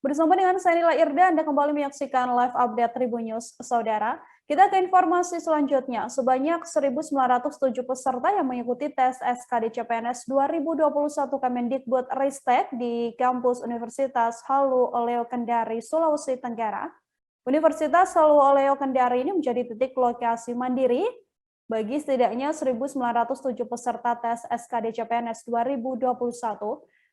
Bersama dengan saya Nila Irda, Anda kembali menyaksikan live update Tribun News, Saudara. Kita ke informasi selanjutnya. Sebanyak 1.907 peserta yang mengikuti tes SKD CPNS 2021 Kemendikbud Ristek di kampus Universitas Halu Oleo Kendari, Sulawesi Tenggara. Universitas Halu Oleo Kendari ini menjadi titik lokasi mandiri bagi setidaknya 1.907 peserta tes SKD CPNS 2021.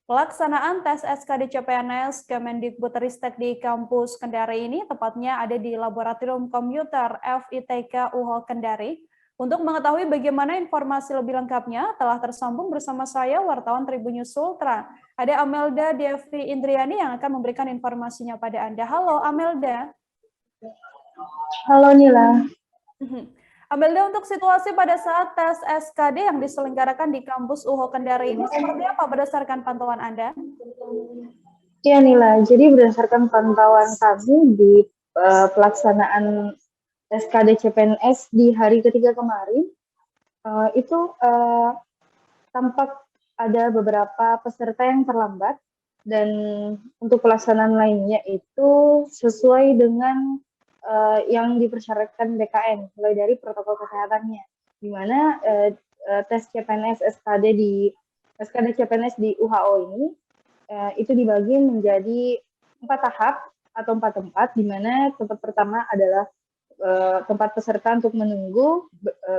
Pelaksanaan tes SKD CPNS Kemendikbudristek di kampus Kendari ini tepatnya ada di Laboratorium Komputer FITK UHO Kendari. Untuk mengetahui bagaimana informasi lebih lengkapnya, telah tersambung bersama saya, wartawan Tribun News Sultra. Ada Amelda Devi Indriani yang akan memberikan informasinya pada Anda. Halo Amelda. Halo Nila. Amelda, untuk situasi pada saat tes SKD yang diselenggarakan di kampus UHO Kendari ini seperti apa berdasarkan pantauan Anda? Iya Nila, jadi berdasarkan pantauan kami di pelaksanaan SKD CPNS di hari ketiga kemarin, itu tampak ada beberapa peserta yang terlambat, dan untuk pelaksanaan lainnya itu sesuai dengan yang dipersyaratkan BKN, mulai dari protokol kesehatannya, di mana tes CPNS SKD CPNS di UHO ini itu dibagi menjadi 4 tahap atau 4 tempat, di mana tempat pertama adalah tempat peserta untuk menunggu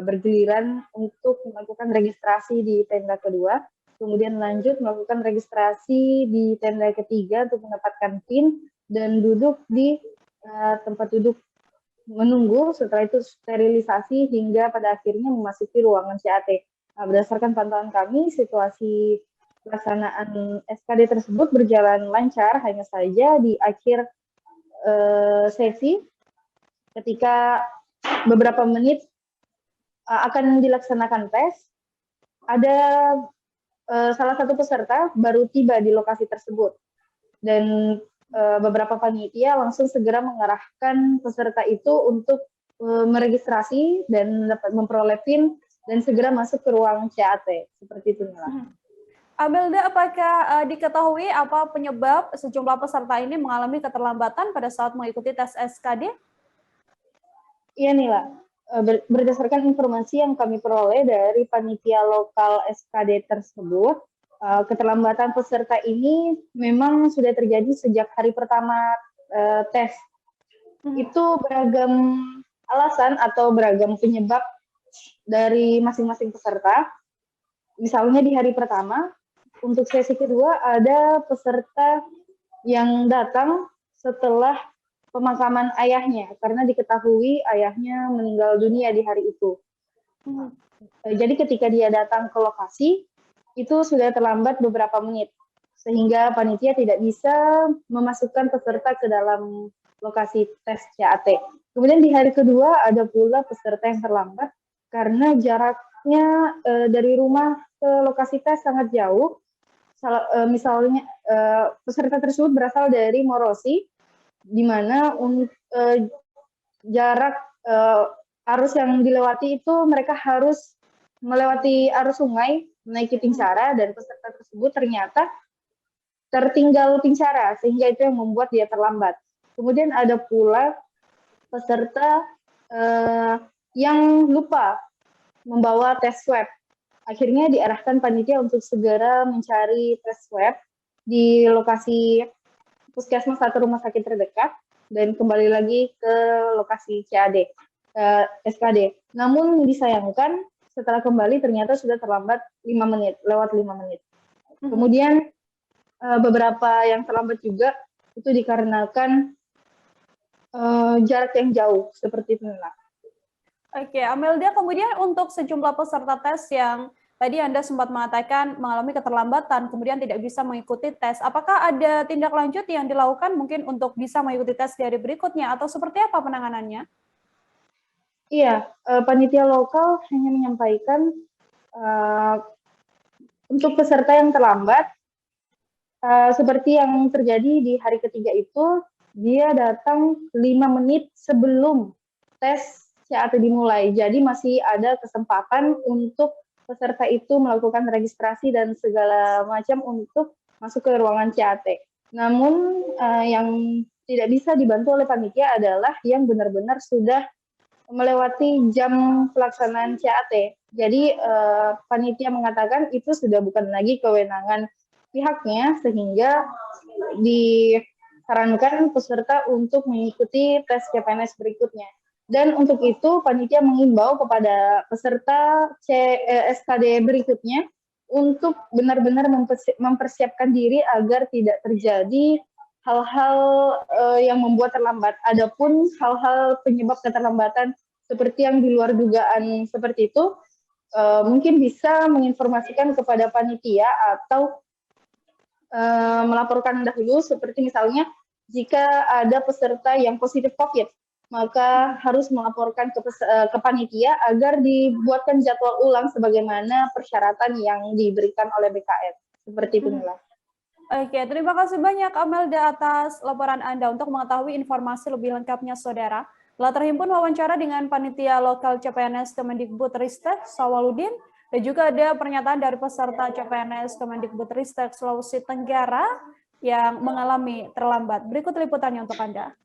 bergiliran untuk melakukan registrasi di tenda kedua, kemudian lanjut melakukan registrasi di tenda ketiga untuk mendapatkan PIN dan duduk di tempat duduk menunggu, setelah itu sterilisasi hingga pada akhirnya memasuki ruangan CAT. Nah, berdasarkan pantauan kami, situasi pelaksanaan SKD tersebut berjalan lancar, hanya saja di akhir sesi ketika beberapa menit akan dilaksanakan tes, ada salah satu peserta baru tiba di lokasi tersebut, dan beberapa panitia langsung segera mengarahkan peserta itu untuk meregistrasi dan dapat memperoleh PIN dan segera masuk ke ruang CAT. Seperti itu, Nila. Amelda, apakah diketahui apa penyebab sejumlah peserta ini mengalami keterlambatan pada saat mengikuti tes SKD? Iya, Nila. Berdasarkan informasi yang kami peroleh dari panitia lokal SKD tersebut, keterlambatan peserta ini memang sudah terjadi sejak hari pertama tes. Itu beragam alasan atau beragam penyebab dari masing-masing peserta. Misalnya di hari pertama, untuk sesi kedua ada peserta yang datang setelah pemakaman ayahnya, karena diketahui ayahnya meninggal dunia di hari itu. Jadi ketika dia datang ke lokasi, itu sudah terlambat beberapa menit, sehingga panitia tidak bisa memasukkan peserta ke dalam lokasi tes CAT. Kemudian di hari kedua ada pula peserta yang terlambat karena jaraknya dari rumah ke lokasi tes sangat jauh. Misalnya peserta tersebut berasal dari Morosi, di mana jarak arus yang dilewati itu mereka harus melewati arus sungai, menaiki pincara, dan peserta tersebut ternyata tertinggal pincara, sehingga itu yang membuat dia terlambat. Kemudian ada pula peserta yang lupa membawa tes swab. Akhirnya diarahkan panitia untuk segera mencari tes swab di lokasi puskesmas atau rumah sakit terdekat, dan kembali lagi ke lokasi CAD, SKD. Namun disayangkan, setelah kembali ternyata sudah terlambat 5 menit, lewat 5 menit. Kemudian beberapa yang terlambat juga itu dikarenakan jarak yang jauh, seperti itu. Oke, Amelda, kemudian untuk sejumlah peserta tes yang tadi Anda sempat mengatakan mengalami keterlambatan, kemudian tidak bisa mengikuti tes, apakah ada tindak lanjut yang dilakukan mungkin untuk bisa mengikuti tes di hari berikutnya, atau seperti apa penanganannya? Iya, panitia lokal hanya menyampaikan untuk peserta yang terlambat, seperti yang terjadi di hari ketiga itu, dia datang 5 menit sebelum tes CAT dimulai. Jadi masih ada kesempatan untuk peserta itu melakukan registrasi dan segala macam untuk masuk ke ruangan CAT. Namun yang tidak bisa dibantu oleh panitia adalah yang benar-benar sudah melewati jam pelaksanaan CAT. Jadi panitia mengatakan itu sudah bukan lagi kewenangan pihaknya, sehingga disarankan peserta untuk mengikuti tes CPNS berikutnya. Dan untuk itu panitia mengimbau kepada peserta SKD berikutnya untuk benar-benar mempersiapkan diri agar tidak terjadi hal-hal yang membuat terlambat. Adapun hal-hal penyebab keterlambatan seperti yang di luar dugaan seperti itu, mungkin bisa menginformasikan kepada panitia atau melaporkan dahulu, seperti misalnya jika ada peserta yang positif COVID, maka harus melaporkan ke panitia agar dibuatkan jadwal ulang sebagaimana persyaratan yang diberikan oleh BKN. Seperti itu, Mila. Oke, terima kasih banyak Amelda atas laporan Anda. Untuk mengetahui informasi lebih lengkapnya, Saudara, telah terhimpun wawancara dengan panitia lokal CPNS Kemendikbudristek Sawaludin, dan juga ada pernyataan dari peserta CPNS Kemendikbudristek Sulawesi Tenggara yang mengalami terlambat. Berikut liputannya untuk Anda.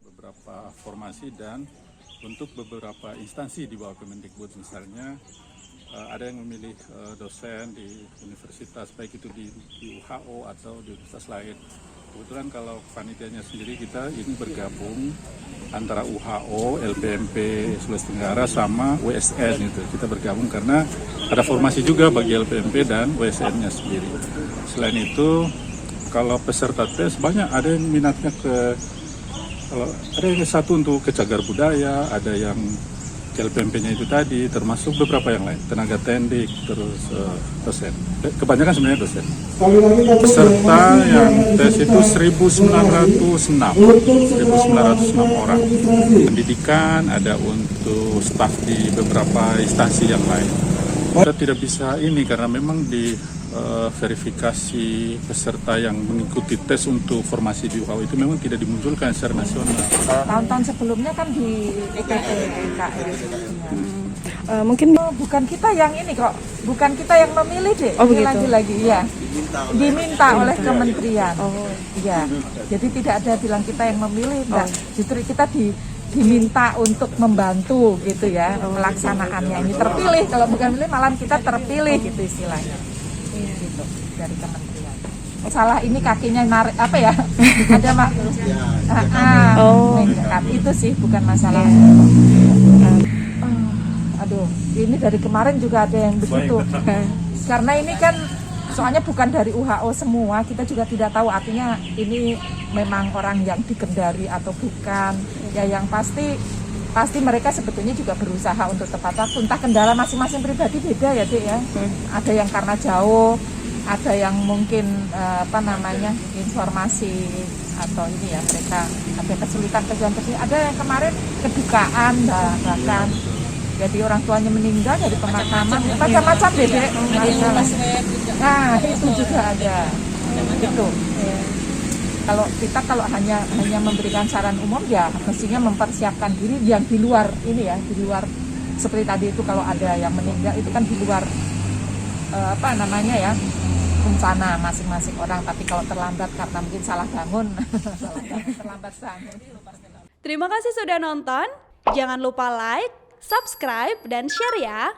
Beberapa formasi dan untuk beberapa instansi di bawah Kemendikbud, misalnya ada yang memilih dosen di universitas, baik itu di UHO atau di universitas lain. Kebetulan kalau panitianya sendiri kita ini bergabung antara UHO, LPMP Sulawesi Tenggara sama WSN itu. Kita bergabung karena ada formasi juga bagi LPMP dan WSN-nya sendiri. Selain itu, kalau peserta tes banyak, ada yang minatnya kalau ada yang satu untuk ke cagar budaya, ada yang LPMP-nya itu tadi, termasuk beberapa yang lain, tenaga tendik, terus dosen. Kebanyakan sebenarnya dosen. Peserta yang tes itu 1.906 orang. Pendidikan ada untuk staf di beberapa instansi yang lain. Kita tidak bisa ini karena memang di verifikasi peserta yang mengikuti tes untuk formasi di UHO itu memang tidak dimunculkan secara nasional. Tahun-tahun sebelumnya kan di EKE. Mungkin bukan kita yang ini kok, bukan kita yang memilih deh. Oh, begitu. Lagi-lagi ya. Diminta oleh kementerian. Ya. Jadi tidak ada bilang kita yang memilih, enggak. Justru kita diminta untuk membantu gitu ya, pelaksanaannya. Ini terpilih, kalau bukan milih malah kita terpilih gitu istilahnya. Gitu, dari kementerian. Salah ini kakinya narik apa ya? Ada mak. Itu sih bukan masalah. Aduh, ini dari kemarin juga ada yang begitu. Karena ini kan soalnya bukan dari UHO semua, kita juga tidak tahu artinya ini memang orang yang dikendari atau bukan. Ya yang pasti mereka sebetulnya juga berusaha untuk tepat waktu. Entah kendala masing-masing pribadi beda ya, Dek ya. Ada yang karena jauh, ada yang mungkin informasi atau ini ya mereka ada kesulitan, ada yang kemarin kedukaan bahkan. Jadi orang tuanya meninggal dari pemakaman, macam-macam Dek. Nah, itu juga ada. Gitu. Kalau hanya memberikan saran umum ya mestinya mempersiapkan diri yang di luar ini ya, di luar seperti tadi itu kalau ada yang meninggal itu kan di luar rencana masing-masing orang, tapi kalau terlambat karena mungkin salah bangun, terlambat bangun. Terima kasih sudah nonton. Jangan lupa like, subscribe, dan share ya.